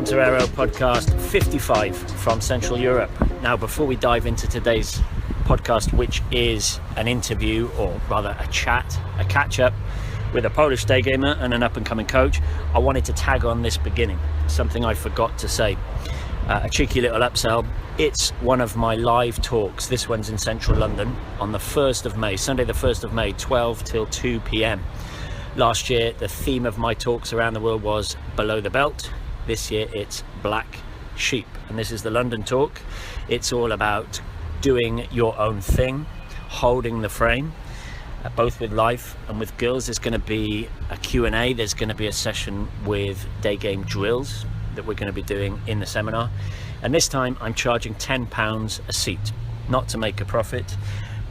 Tom Torero, podcast 55 from Central Europe. Now, before we dive into today's podcast, which is an interview, or rather a chat, a catch-up with a Polish daygamer and an up-and-coming coach, I wanted to tag on this beginning, something I forgot to say. A cheeky little upsell. It's one of my live talks. This one's in central London on the 1st of May, Sunday the 1st of May, 12 till 2 p.m. Last year, the theme of my talks around the world was below the belt. This year, it's black sheep. And this is the London talk. It's all about doing your own thing, holding the frame, both with life and with girls. There's going to be a Q&A. There's going to be a session with Daygame drills that we're going to be doing in the seminar, and this time I'm charging £10 a seat, not to make a profit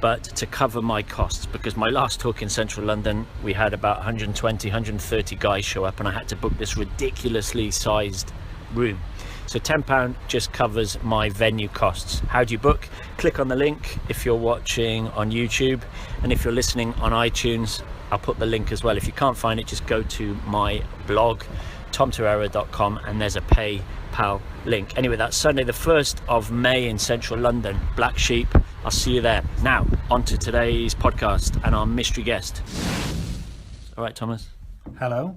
but to cover my costs, because my last talk in central London we had about 130 guys show up and I had to book this ridiculously sized room. So £10 just covers my venue costs. How do you book? Click on the link if you're watching on YouTube, and if you're listening on iTunes, I'll put the link as well. If you can't find it, just go to my blog, tomtorero.com, and there's a PayPal link. Anyway, that's Sunday the 1st of May in central London, Black Sheep. I'll see you there. Now, on to today's podcast and our mystery guest. All right, Thomas. Hello.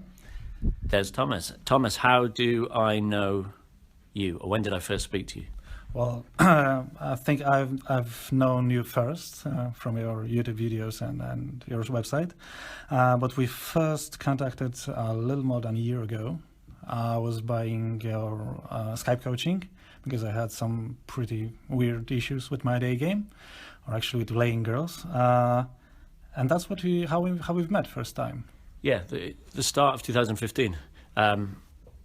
There's Thomas. Thomas, how do I know you, or when did I first speak to you? Well, I think I've known you first from your YouTube videos and your website, but we first contacted a little more than a year ago. I was buying your Skype coaching because I had some pretty weird issues with my day game, or actually with laying girls, and that's how we've met first time. Yeah, the start of 2015.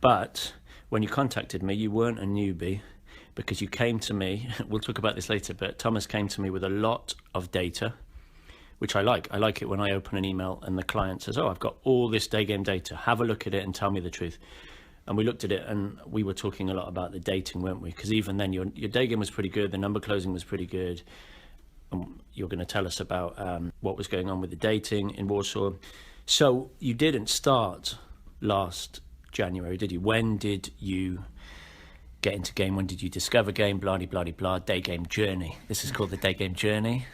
But when you contacted me, you weren't a newbie, because you came to me, we'll talk about this later, but Thomas came to me with a lot of data, which I like. I like it when I open an email and the client says, oh, I've got all this Daygame data, have a look at it and tell me the truth. And we looked at it and we were talking a lot about the dating, weren't we? Because even then your Daygame was pretty good, the number closing was pretty good. You're going to tell us about what was going on with the dating in Warsaw. So you didn't start last January, did you? When did you get into game? When did you discover game? Blah, blah, blah, blah. Daygame journey. This is called the Daygame journey.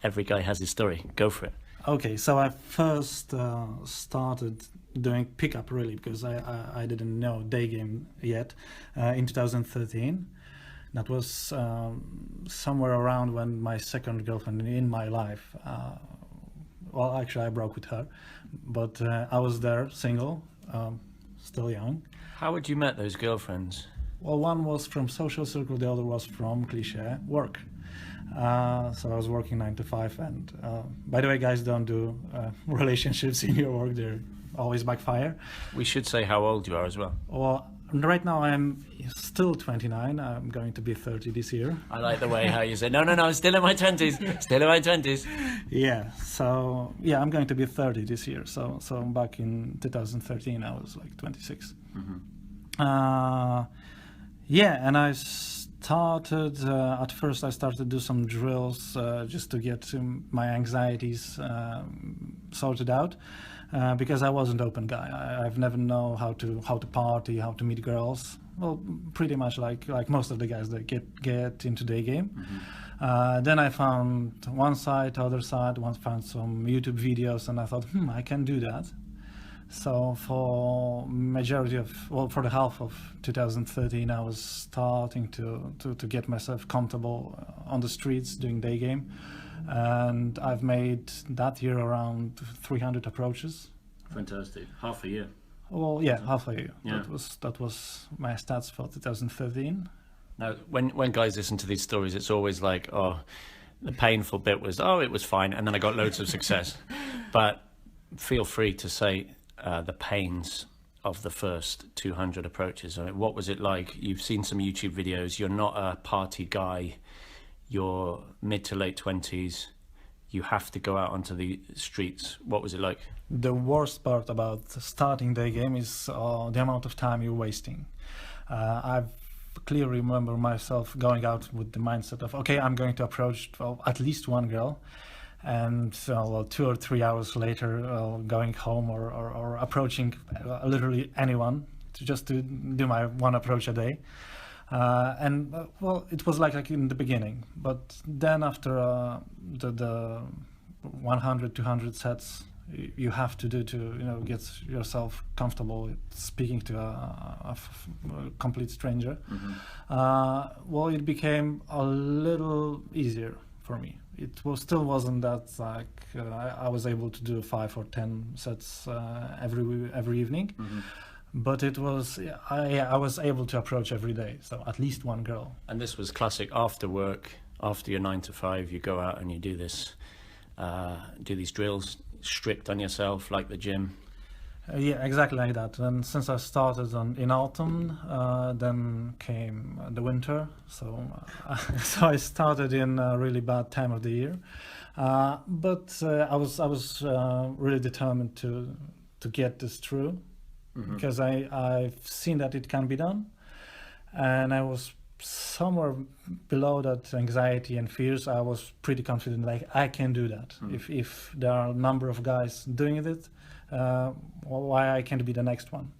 Every guy has his story. Go for it. Okay, so I first started doing pickup really because I didn't know Daygame yet in 2013. That was somewhere around when my second girlfriend in my life, well, actually I broke with her, but I was there single, still young. How had you met those girlfriends? Well, one was from social circle, the other was from cliché work. So I was working 9 to 5, and by the way, guys, don't do relationships in your work, they're always backfire. We should say how old you are as well. Well, right now I'm still 29, I'm going to be 30 this year. I like the way how you say, no, still in my 20s, still in my 20s. Yeah, so yeah, I'm going to be 30 this year, so back in 2013 I was like 26. Mm-hmm. Yeah, and I started, at first I started to do some drills just to get my anxieties sorted out, because I wasn't an open guy. I've never known how to party, how to meet girls. Well, pretty much like most of the guys that get into the game. Mm-hmm. Then I found one side, other side, found some YouTube videos, and I thought, I can do that. So for for the half of 2013, I was starting to get myself comfortable on the streets doing day game, and I've made that year around 300 approaches. Fantastic. Half a year. Well, yeah, half a year. Yeah. That was my stats for 2013. Now, when guys listen to these stories, it's always like, oh, the painful bit was, oh, it was fine, and then I got loads of success. But feel free to say the pains of the first 200 approaches. I mean, what was it like? You've seen some YouTube videos. You're not a party guy. You're mid to late 20s. You have to go out onto the streets. What was it like? The worst part about starting the game is the amount of time you're wasting. I've clearly remember myself going out with the mindset of, okay, I'm going to approach at least one girl, and 2 or 3 hours later going home or approaching literally anyone just to do my one approach a day. Well, it was like in the beginning, but then after the 100, 200 sets, you have to do to get yourself comfortable with speaking to a complete stranger. Well, it became a little easier for me. It still wasn't that like I was able to do 5 or 10 sets every evening, but it was I was able to approach every day, so at least one girl. And this was classic after work, after your 9 to 5, you go out and you do this, do these drills, strict on yourself like the gym. Yeah, exactly like that. And since I started in autumn, then came the winter. So, so I started in a really bad time of the year. But I was really determined to get this through, because I've seen that it can be done, and I was somewhere below that anxiety and fears. I was pretty confident, like I can do that. If there are a number of guys doing it, why I can't be the next one?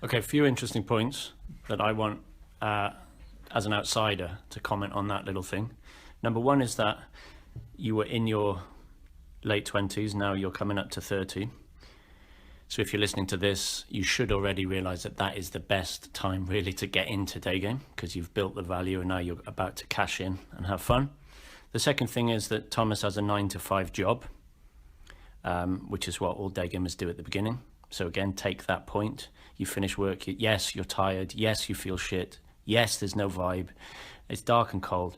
Okay, a few interesting points that I want as an outsider to comment on that little thing. Number one is that you were in your late 20s, now you're coming up to 30. So if you're listening to this, you should already realize that that is the best time really to get into Daygame, because you've built the value and now you're about to cash in and have fun. The second thing is that Thomas has a 9 to 5 job, which is what all Daygamers do at the beginning. So again, take that point. You finish work, yes, you're tired. Yes, you feel shit. Yes, there's no vibe. It's dark and cold,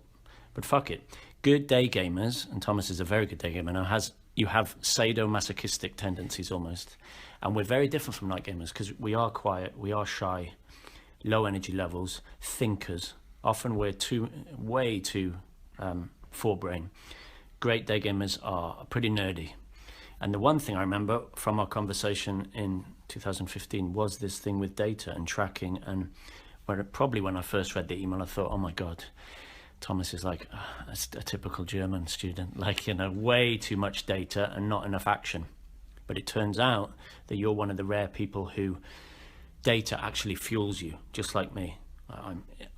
but fuck it. Good Daygamers, and Thomas is a very good Daygamer now, you have sadomasochistic tendencies almost. And we're very different from night gamers because we are quiet, we are shy, low energy levels, thinkers. Often we're way too forebrain. Great day gamers are pretty nerdy. And the one thing I remember from our conversation in 2015 was this thing with data and tracking. And probably when I first read the email, I thought, oh my God, Thomas is like a typical German student, like, way too much data and not enough action. But it turns out that you're one of the rare people who data actually fuels you, just like me.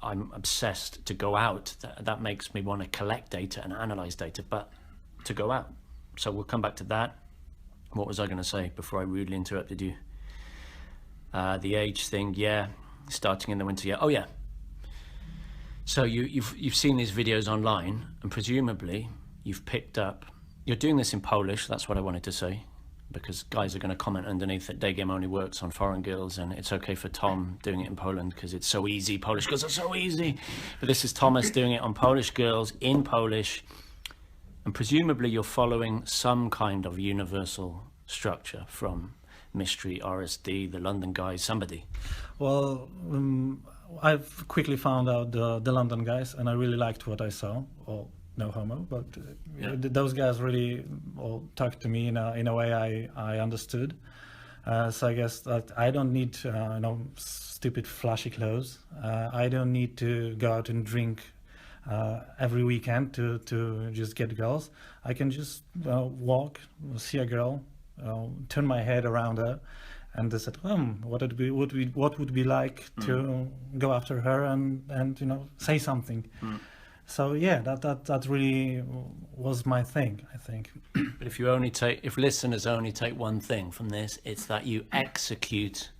I'm obsessed to go out. That makes me want to collect data and analyze data, but to go out. So we'll come back to that. What was I going to say before I rudely interrupted you? The age thing, yeah. Starting in the winter, yeah. Oh yeah. So you've seen these videos online, and presumably you've picked up. You're doing this in Polish. That's what I wanted to say, because guys are going to comment underneath that Daygame only works on foreign girls, and it's okay for Tom doing it in Poland because it's so easy. Polish girls are so easy. But this is Thomas doing it on Polish girls in Polish, and presumably you're following some kind of universal structure from Mystery, RSD, the London guys, somebody. Well, I've quickly found out the London guys, and I really liked what I saw. Well, no homo, but those guys really talked to me in a way I understood. So I guess that I don't need stupid flashy clothes. I don't need to go out and drink every weekend to just get girls. I can just walk, see a girl, turn my head around her, and they said, what would be like to go after her and say something. So yeah, that really was my thing, I think. But if listeners only take one thing from this, it's that you execute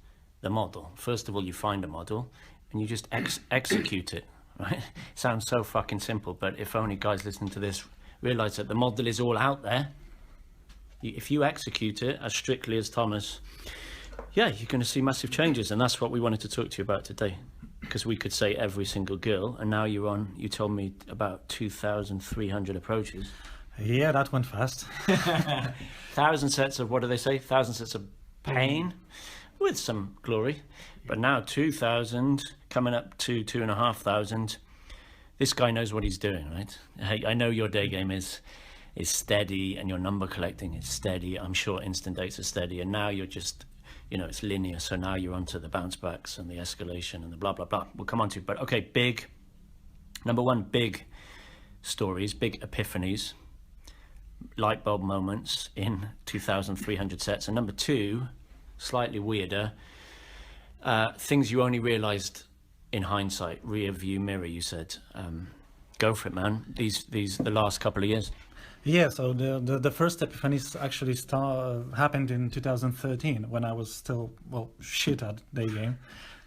the model. First of all, you find a model and you just execute it, right? It sounds so fucking simple, but if only guys listening to this realize that the model is all out there. If you execute it as strictly as Thomas, yeah, you're going to see massive changes. And that's what we wanted to talk to you about today. Because we could say every single girl, and now you told me about 2,300 approaches. Yeah, that went fast. 1,000 sets of, what do they say? 1,000 sets of pain with some glory. But now 2,000, coming up to 2,500. This guy knows what he's doing, right? I know your day game is steady and your number collecting is steady. I'm sure instant dates are steady. And now you're just, it's linear. So now you're onto the bounce backs and the escalation and the blah, blah, blah. We'll come on to it. But okay, number one, big stories, big epiphanies, light bulb moments in 2,300 sets. And number two, slightly weirder, Things you only realised in hindsight, rear view mirror, you said. Go for it, man. The last couple of years. Yeah, so the first epiphanies actually happened in 2013 when I was still, shit at Daygame.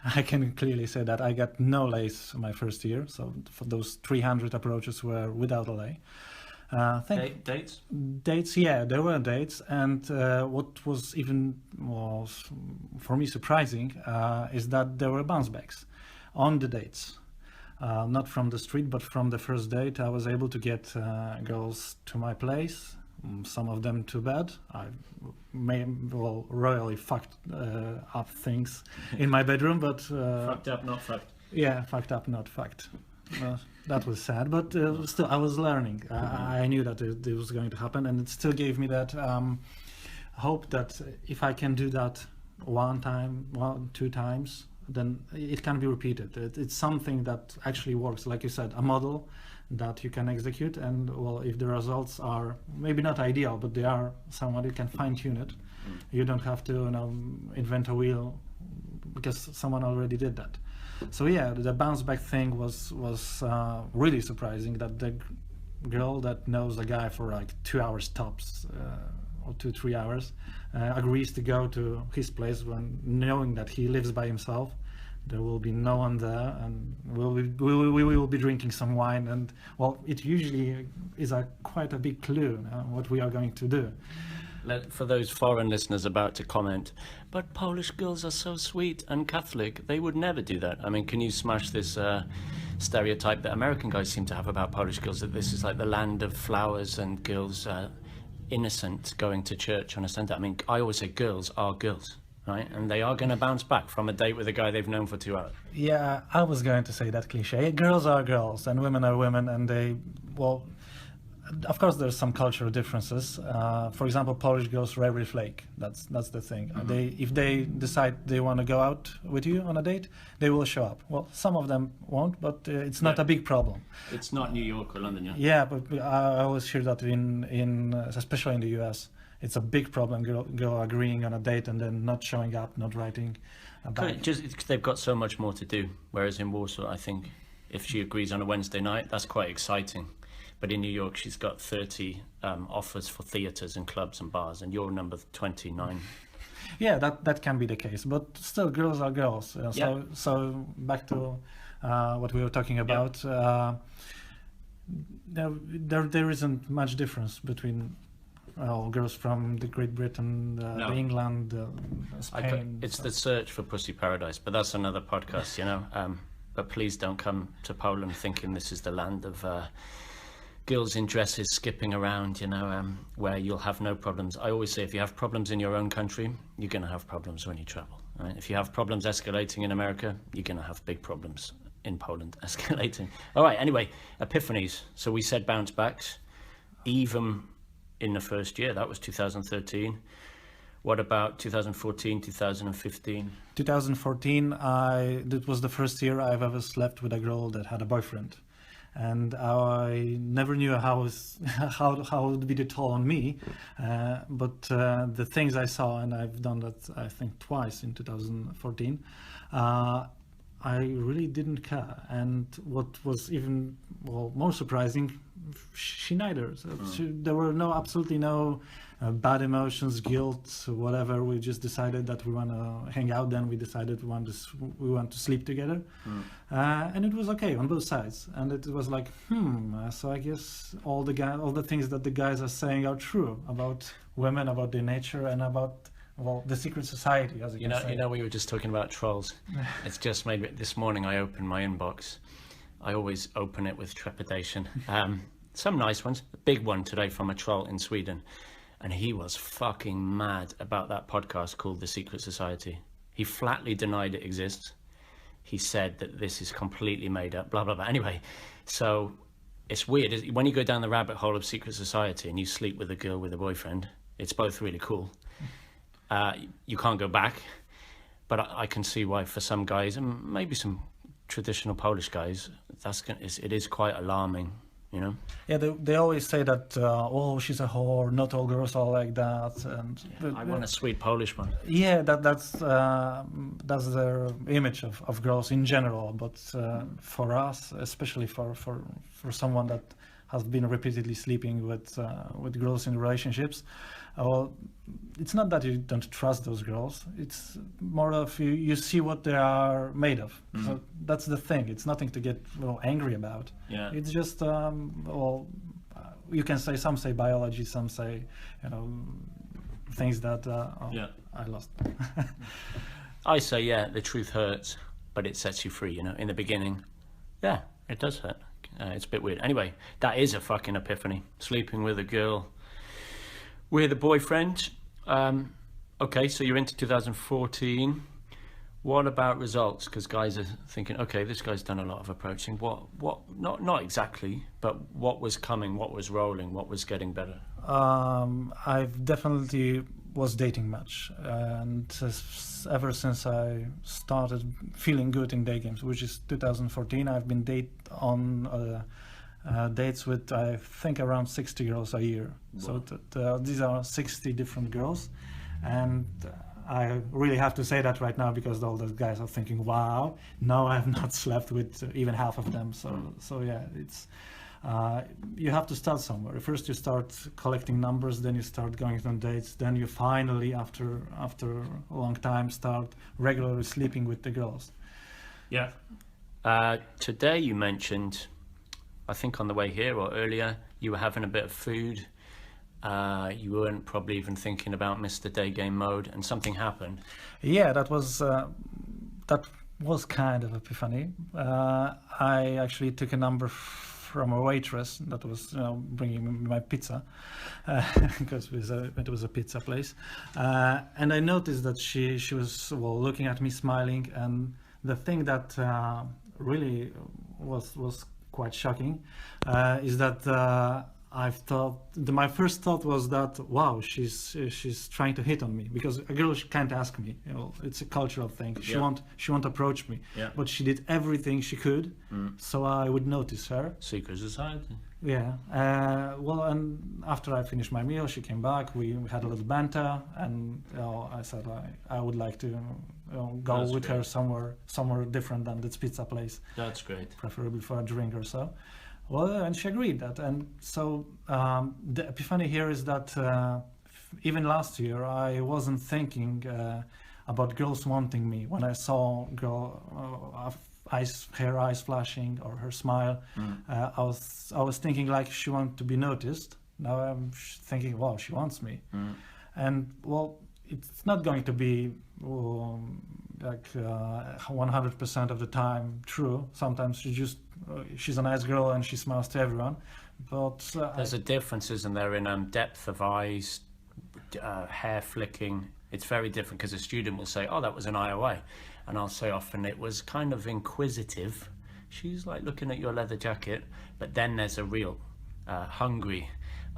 I can clearly say that I got no lays my first year, so for those 300 approaches were without a lay. Dates? Dates, yeah, there were dates, and what was even for me surprising is that there were bounce backs on the dates. Not from the street, but from the first date. I was able to get girls to my place, some of them to bed. I royally fucked up things in my bedroom, but... fucked up, not fucked. Yeah, fucked up, not fucked. That was sad, but still, I was learning. I knew that it was going to happen, and it still gave me that hope that if I can do that one time, two times, then it can be repeated. It's something that actually works, like you said, a model that you can execute, and if the results are maybe not ideal, but they are somewhat, you can fine-tune it. You don't have to invent a wheel because someone already did that. So yeah, the bounce back thing was really surprising, that the girl that knows a guy for like 2 hours tops, or 2-3 hours, agrees to go to his place when knowing that he lives by himself. There will be no one there, and we will be drinking some wine, and it usually is quite a big clue what we are going to do. For those foreign listeners about to comment, but Polish girls are so sweet and Catholic, they would never do that. I mean, can you smash this stereotype that American guys seem to have about Polish girls, that this is like the land of flowers and girls innocent going to church on a Sunday? I mean, I always say girls are girls, right? And they are going to bounce back from a date with a guy they've known for 2 hours. Yeah, I was going to say that cliche. Girls are girls and women are women, and they, of course, there's some cultural differences. For example, Polish girls rarely flake. That's the thing. Mm-hmm. If they decide they want to go out with you on a date, they will show up. Well, some of them won't, but it's not a big problem. It's not New York or London, yeah. Yeah, but I always hear that especially in the US, it's a big problem. Girl agreeing on a date and then not showing up, not writing back. Just they've got so much more to do. Whereas in Warsaw, I think if she agrees on a Wednesday night, that's quite exciting. But in New York, she's got 30 offers for theatres and clubs and bars, and you're number 29. Yeah, that can be the case, but still, girls are girls. Yeah. So back to what we were talking about. Yeah. There isn't much difference between girls from the Great Britain, No. England, Spain. It's the search for Pussy Paradise, but that's another podcast, you know. But please don't come to Poland thinking this is the land of girls in dresses skipping around, you know, where you'll have no problems. I always say, if you have problems in your own country, you're going to have problems when you travel. Right? If you have problems escalating in America, you're going to have big problems in Poland escalating. All right, anyway, epiphanies. So we said bounce backs, even in the first year. That was 2013. What about 2014, 2015? 2014, that was the first year I've ever slept with a girl that had a boyfriend. And I never knew how it would be the toll on me, but the things I saw, and I've done that I think twice in 2014, I really didn't care. And what was even more surprising, she neither. So there were absolutely no bad emotions, guilt, whatever. We just decided that we want to hang out. Then we decided we want to sleep together, and it was okay on both sides. And it was like, so I guess all the things that the guys are saying are true about women, about their nature, and about the secret society, as you say. You know, we were just talking about trolls. It's just made me, this morning I opened my inbox. I always open it with trepidation. Some nice ones. A big one today from a troll in Sweden. And he was fucking mad about that podcast called The Secret Society. He flatly denied it exists. He said that this is completely made up, blah, blah, blah. Anyway, so it's weird. When you go down the rabbit hole of Secret Society and you sleep with a girl with a boyfriend, it's both really cool. You can't go back. But I can see why for some guys, and maybe some traditional Polish guys, it is quite alarming you know? Yeah, they always say that, oh, she's a whore, not all girls are like that. And I want a sweet Polish one. yeah, that's their image of girls in general. But for us, especially for someone that has been repeatedly sleeping with girls in relationships, well, it's not that you don't trust those girls. It's more of you see what they are made of. So that's the thing. It's nothing to get angry about. Yeah. It's just you can say, some say biology, some say things that I lost. I say, yeah, the truth hurts, but it sets you free, in the beginning. Yeah, it does hurt. It's a bit weird. Anyway, that is a fucking epiphany. Sleeping with a girl with a boyfriend. Okay, so you're into 2014. What about results? Because guys are thinking, okay, this guy's done a lot of approaching. What? Not exactly, but what was coming? What was rolling? What was getting better? I've definitely was dating much, and ever since I started feeling good in day games, which is 2014, I've been dates with, I think, around 60 girls a year. Wow. So these are 60 different girls, and I really have to say that right now, because all those guys are thinking, wow, no, I have not slept with even half of them. So yeah, it's you have to start somewhere. First you start collecting numbers, then you start going on dates, then you finally, after a long time, start regularly sleeping with the girls. Yeah. Today you mentioned, I think on the way here or earlier, you were having a bit of food. You weren't probably even thinking about Mr. Daygame mode, and something happened. Yeah, that was kind of epiphany. I actually took a number from a waitress that was bringing me my pizza, because it was a pizza place, and I noticed that she was looking at me, smiling, and the thing that really was quite shocking is that my first thought was that, wow, she's trying to hit on me, because a girl can't ask me. It's a cultural thing. She won't approach me. Yeah. But she did everything she could, so I would notice her. Secret society. Yeah. And after I finished my meal, she came back. We had a little banter, and I said I would like to go with her somewhere different than this pizza place. That's great. Preferably for a drink or so. Well, and she agreed that, and so the epiphany here is that even last year I wasn't thinking about girls wanting me. When I saw girl her eyes flashing or her smile, I was thinking like she wanted to be noticed. Now I'm thinking, wow, she wants me, and it's not going to be like 100% of the time true. Sometimes she's a nice girl and she smiles to everyone, but there's a difference, isn't there, in depth of eyes, hair flicking. It's very different, because a student will say, oh, that was an IOI, and I'll say often it was kind of inquisitive. She's like looking at your leather jacket. But then there's a real hungry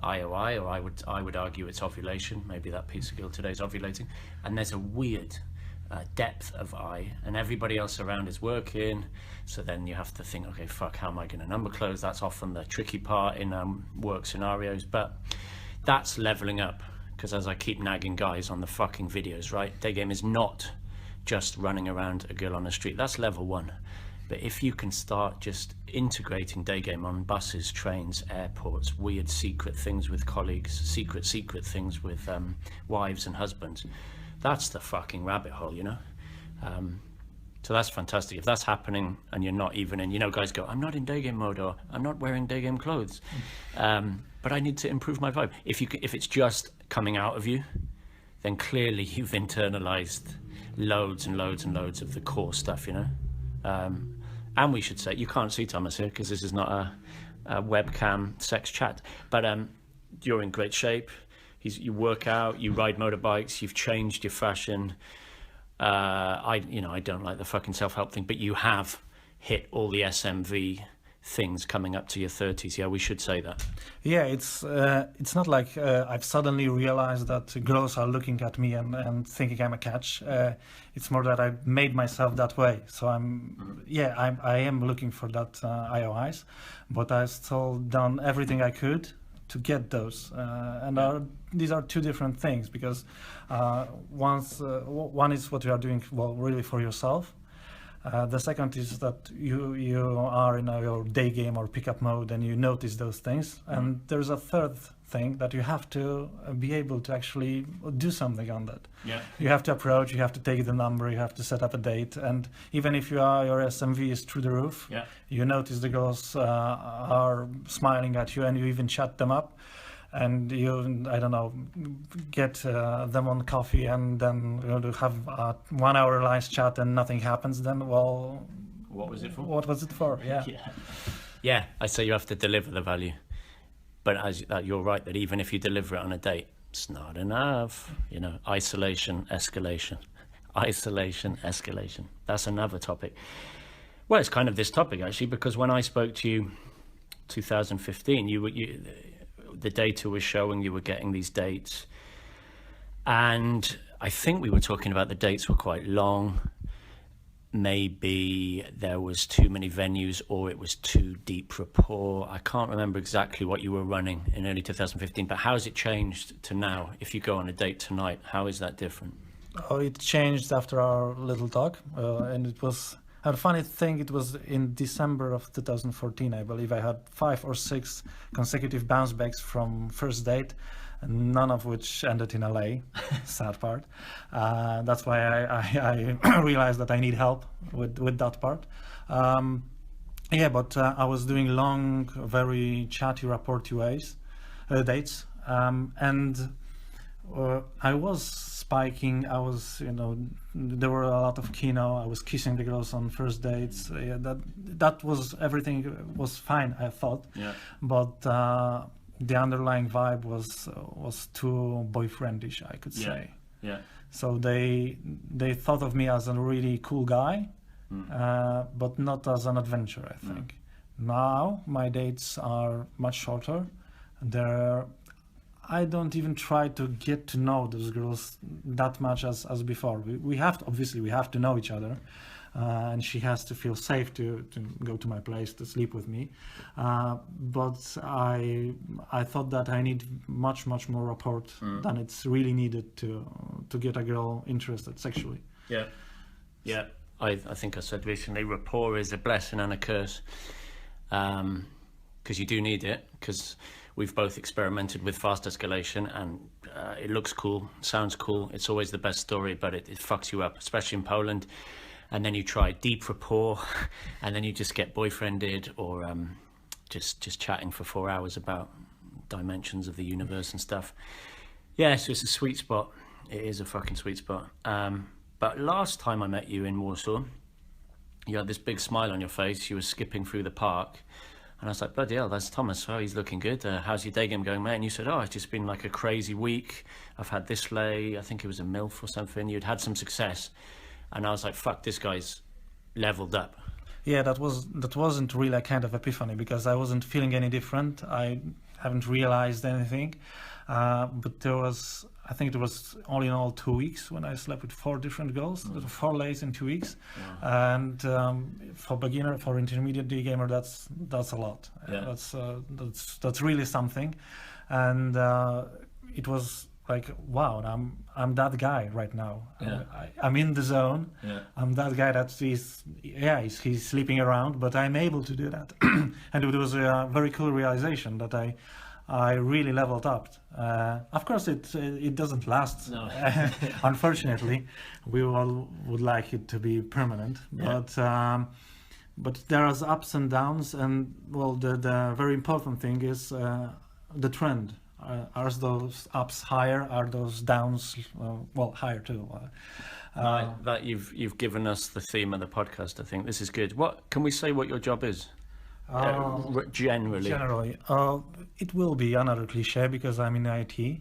IOI, or I would argue it's ovulation. Maybe that piece of girl today's ovulating. And there's a weird depth of eye, and everybody else around is working, so then you have to think, okay, fuck, how am I going to number close? That's often the tricky part in work scenarios, but that's leveling up, because as I keep nagging guys on the fucking videos, right, Daygame is not just running around a girl on the street. That's level 1. But if you can start just integrating Daygame on buses, trains, airports, weird secret things with colleagues, secret things with wives and husbands, that's the fucking rabbit hole, So that's fantastic. If that's happening and you're not even in, guys go, I'm not in Daygame mode, or I'm not wearing Daygame clothes, but I need to improve my vibe. If it's just coming out of you, then clearly you've internalized loads and loads and loads of the core stuff, And we should say, you can't see Thomas here because this is not a webcam sex chat, but you're in great shape. You work out, you ride motorbikes, you've changed your fashion. I don't like the fucking self-help thing, but you have hit all the SMV things coming up to your 30s. Yeah, we should say that. Yeah, it's not like I've suddenly realized that girls are looking at me and thinking I'm a catch. It's more that I've made myself that way. So I am looking for that IOIs, but I've still done everything I could to get those. These are two different things, because one is what you are doing really for yourself. The second is that you are in your day game or pickup mode and you notice those things. And there's a third thing that you have to be able to actually do something on that. Yeah. You have to approach, you have to take the number, you have to set up a date. And even if your SMV is through the roof, you notice the girls are smiling at you and you even chat them up. And you, I don't know, get them on coffee and then have a 1 hour nice chat and nothing happens, then, well... What was it for? What was it for, yeah. Yeah, I say you have to deliver the value. But you're right, that even if you deliver it on a date, it's not enough. Isolation, escalation. Isolation, escalation. That's another topic. Well, it's kind of this topic, actually, because when I spoke to you 2015, the data was showing you were getting these dates, and I think we were talking about the dates were quite long. Maybe there was too many venues, or it was too deep rapport. I can't remember exactly what you were running in early 2015, but how has it changed to now? If you go on a date tonight, how is that different? Oh, it changed after our little talk, and it was a funny thing. It was in December of 2014, I believe. I had 5 or 6 consecutive bounce backs from first date, and none of which ended in LA. Sad part. That's why I realized that I need help with that part. But I was doing long, very chatty rapport dates, and I was spiking. I was, there were a lot of kino. I was kissing the girls on first dates. That was, everything was fine, I thought. Yeah. But the underlying vibe was too boyfriendish, I could say. Yeah. So they thought of me as a really cool guy, but not as an adventurer, I think. Now my dates are much shorter. I don't even try to get to know those girls that much as before. We have to know each other, and she has to feel safe to go to my place to sleep with me. But I thought that I need much more rapport than it's really needed to get a girl interested sexually. Yeah. I think I said recently, rapport is a blessing and a curse, because you do need it, because we've both experimented with fast escalation, and it looks cool, sounds cool. It's always the best story, but it fucks you up, especially in Poland. And then you try deep rapport, and then you just get boyfriended, or just chatting for 4 hours about dimensions of the universe and stuff. Yeah, so it's a sweet spot. It is a fucking sweet spot. But last time I met you in Warsaw, you had this big smile on your face. You were skipping through the park. And I was like, bloody hell, that's Thomas. Oh, he's looking good. How's your day game going, mate? And you said, oh, it's just been like a crazy week. I've had this lay. I think it was a MILF or something. You'd had some success. And I was like, fuck, this guy's leveled up. Yeah, that wasn't really a kind of epiphany, because I wasn't feeling any different. I haven't realized anything. But I think it was all in all 2 weeks when I slept with 4 different girls, 4 lays in 2 weeks. Yeah. And for intermediate day gamer, that's a lot. Yeah. That's really something. And it was like, wow, I'm that guy right now. Yeah. I'm in the zone. Yeah. I'm that guy that he's sleeping around, but I'm able to do that. And it was a very cool realization that I really leveled up. Of course, it doesn't last. No. Unfortunately, we all would like it to be permanent. Yeah. But there are ups and downs, and well, the very important thing is the trend. Are those ups higher? Are those downs higher too? That you've given us the theme of the podcast. I think this is good. What can we say? What your job is? Generally, it will be another cliche because I'm in IT.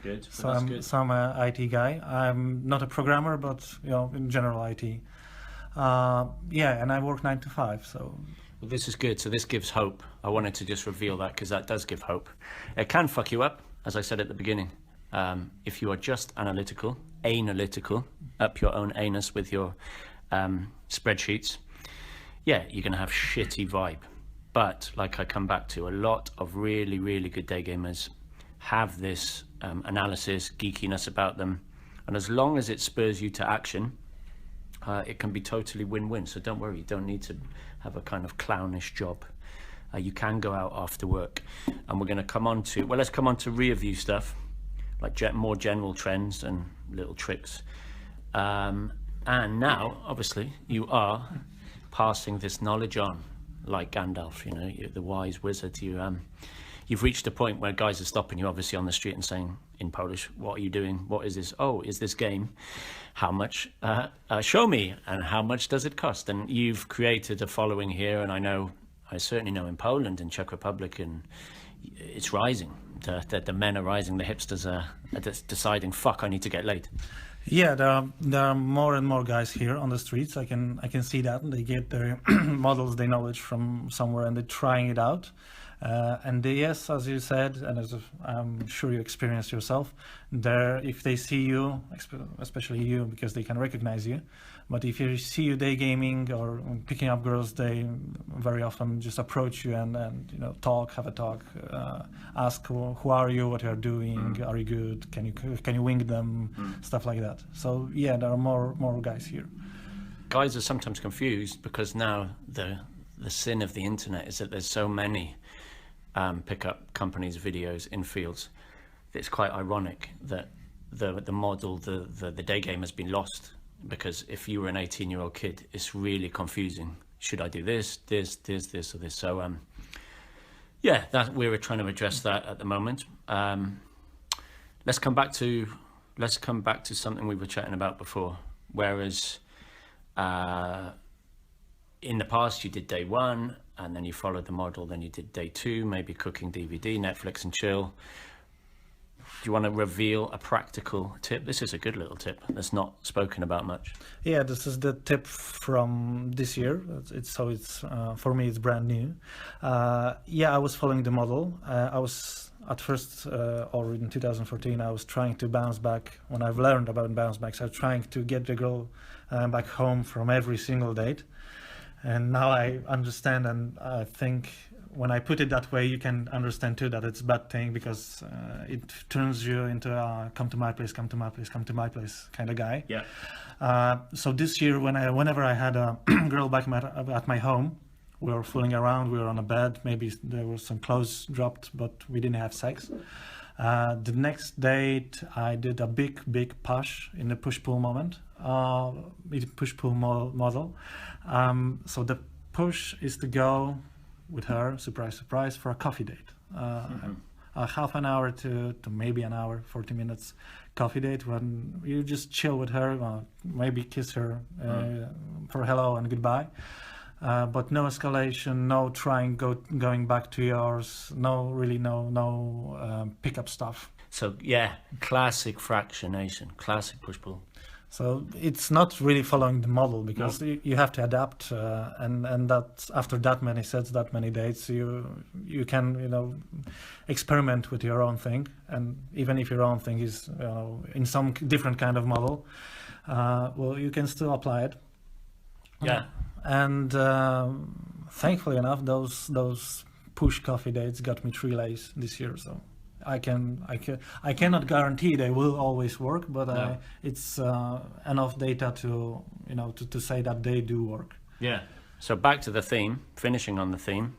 Good. So I'm an IT guy. I'm not a programmer, but in general IT. And I work 9 to 5. So Well, this is good. So this gives hope. I wanted to just reveal that because that does give hope. It can fuck you up, as I said at the beginning. If you are just analytical, up your own anus with your spreadsheets, yeah, you're going to have shitty vibe. But like I come back to, a lot of really, really good day gamers have this analysis, geekiness about them. And as long as it spurs you to action, it can be totally win-win. So don't worry, you don't need to have a kind of clownish job. You can go out after work. And we're going to come on to, well, let's come on to rear view stuff, like more general trends and little tricks. And now, obviously, you are passing this knowledge on, like Gandalf, you know, you're the wise wizard. You've reached a point where guys are stopping you, obviously, on the street and saying in Polish, "What are you doing? What is this? Oh, is this game? How much? Show me, and how much does it cost?" And you've created a following here, and I certainly know in Poland and Czech Republic, and it's rising. The men are rising, the hipsters are deciding, fuck, I need to get laid. Yeah, there are more and more guys here on the streets. I can see that, and they get their models, their knowledge from somewhere, and they're trying it out. And yes, as you said, and as I'm sure you experienced yourself, if they see you, especially you, because they can recognize you, but if you see you day gaming or picking up girls, they very often just approach you and you know, have a talk, ask who are you, what you're doing, are you good, can you wing them, stuff like that. So yeah, there are more guys here. Guys are sometimes confused because now the sin of the internet is that there's so many pickup companies' videos in fields. It's quite ironic that the model, the day game has been lost, because if you were an 18-year-old kid, it's really confusing. Should I do this, or this? So yeah, that we're trying to address that at the moment. Let's come back to something we were chatting about before. Whereas in the past you did day one, and then you followed the model, then you did day two, maybe cooking DVD, Netflix and chill. Do you want to reveal a practical tip? This is a good little tip that's not spoken about much. Yeah, this is the tip from this year. It's for me, it's brand new. Yeah, I was following the model. I was at first, or in 2014, I was trying to bounce back. When I've learned about bounce backs, I was trying to get the girl back home from every single date. And now I understand, and I think when I put it that way, you can understand too that it's a bad thing, because it turns you into a come to my place kind of guy. Yeah. So this year, whenever I had a girl back at my home, we were fooling around, we were on a bed, maybe there were some clothes dropped, but we didn't have sex. The next date, I did a big push in the push-pull moment, push-pull model. So the push is to go with her, surprise, for a coffee date. A half an hour to maybe an hour, 40 minutes coffee date, when you just chill with her, maybe kiss her for hello and goodbye. But no escalation, no going back to yours, no pickup stuff. So yeah, classic fractionation, classic push-pull. So it's not really following the model, because you have to adapt, and that after that many sets, that many dates, you can experiment with your own thing, and even if your own thing is in some different kind of model, well, you can still apply it. Yeah. And thankfully enough, those push coffee dates got me 3 lays this year. So I cannot guarantee they will always work, but it's enough data to say that they do work. Yeah. So back to the theme, finishing on the theme,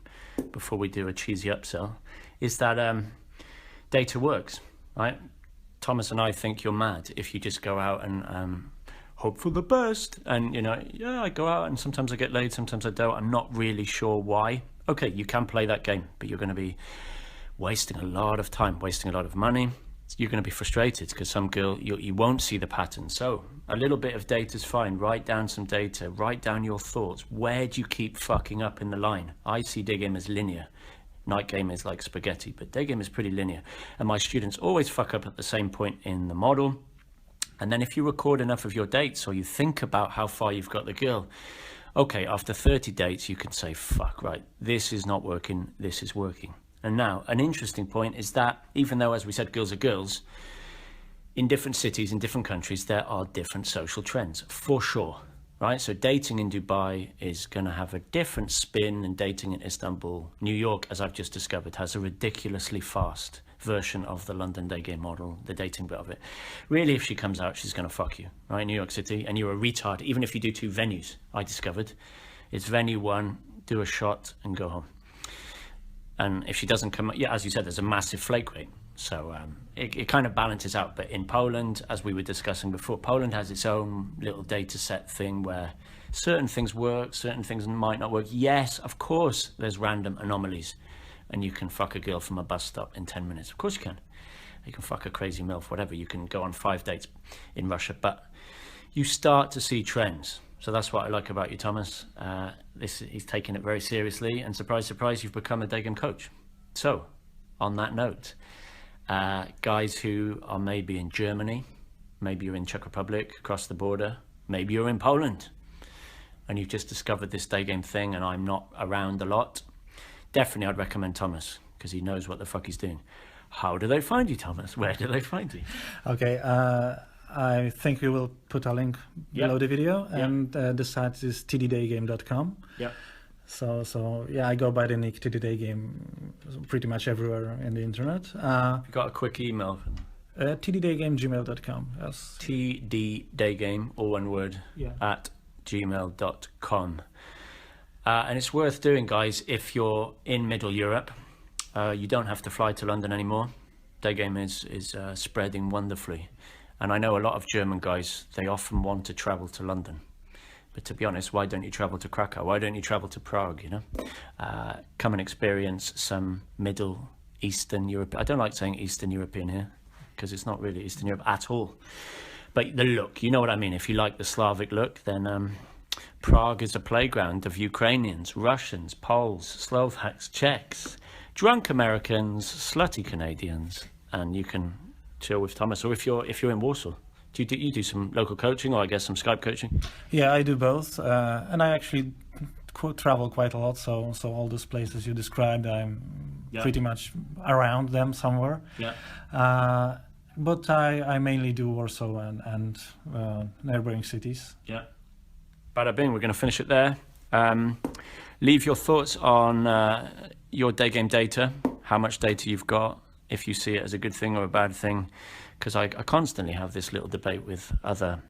before we do a cheesy upsell, is that data works, right? Thomas and I think you're mad if you just go out and hope for the best. And I go out and sometimes I get laid, sometimes I don't. I'm not really sure why. Okay, you can play that game, but you're going to be wasting a lot of time, wasting a lot of money. You're going to be frustrated because some girl, you won't see the pattern. So a little bit of data is fine. Write down some data, write down your thoughts. Where do you keep fucking up in the line? I see Daygame as linear. Night game is like spaghetti, but Daygame is pretty linear. And my students always fuck up at the same point in the model. And then if you record enough of your dates, or you think about how far you've got the girl, okay, after 30 dates, you can say, fuck, right, this is not working, this is working. And now, an interesting point is that even though, as we said, girls are girls, in different cities, in different countries, there are different social trends, for sure, right? So dating in Dubai is going to have a different spin than dating in Istanbul. New York, as I've just discovered, has a ridiculously fast version of the London Daygame model, the dating bit of it. Really, if she comes out, she's going to fuck you, right? New York City, and you're a retard, even if you do 2 venues, I discovered. It's venue 1, do a shot and go home. And if she doesn't come, yeah, as you said, there's a massive flake rate. So it kind of balances out. But in Poland, as we were discussing before, Poland has its own little data set thing where certain things work, certain things might not work. Yes, of course, there's random anomalies. And you can fuck a girl from a bus stop in 10 minutes. Of course you can. You can fuck a crazy MILF, whatever. You can go on 5 dates in Russia. But you start to see trends. So that's what I like about you, Thomas. He's taking it very seriously. And surprise, surprise, you've become a Daygame coach. So, on that note, guys who are maybe in Germany, maybe you're in Czech Republic, across the border, maybe you're in Poland, and you've just discovered this Daygame thing and I'm not around a lot, definitely I'd recommend Thomas, because he knows what the fuck he's doing. How do they find you, Thomas? Where do they find you? Okay, I think we will put a link below the video, and the site is tddaygame.com. Yeah. So yeah, I go by the nick tddaygame pretty much everywhere in the internet. You've got a quick email. tddaygame@gmail.com. Yes. tddaygame, all one word, at gmail.com. And it's worth doing, guys, if you're in Middle Europe. You don't have to fly to London anymore. Daygame is spreading wonderfully. And I know a lot of German guys, they often want to travel to London. But to be honest, why don't you travel to Krakow? Why don't you travel to Prague, you know? Come and experience some Middle Eastern Europe. I don't like saying Eastern European here, because it's not really Eastern Europe at all. But the look, you know what I mean? If you like the Slavic look, then Prague is a playground of Ukrainians, Russians, Poles, Slovaks, Czechs, drunk Americans, slutty Canadians, and you can chill with Thomas. Or if you're in Warsaw, you do some local coaching, or I guess some Skype coaching? Yeah, I do both, and I actually travel quite a lot. So all those places you described, I'm pretty much around them somewhere. Yeah. But I mainly do Warsaw and neighboring cities. Yeah. Bada bing, we're going to finish it there. Leave your thoughts on your Daygame data, how much data you've got, if you see it as a good thing or a bad thing, because I constantly have this little debate with other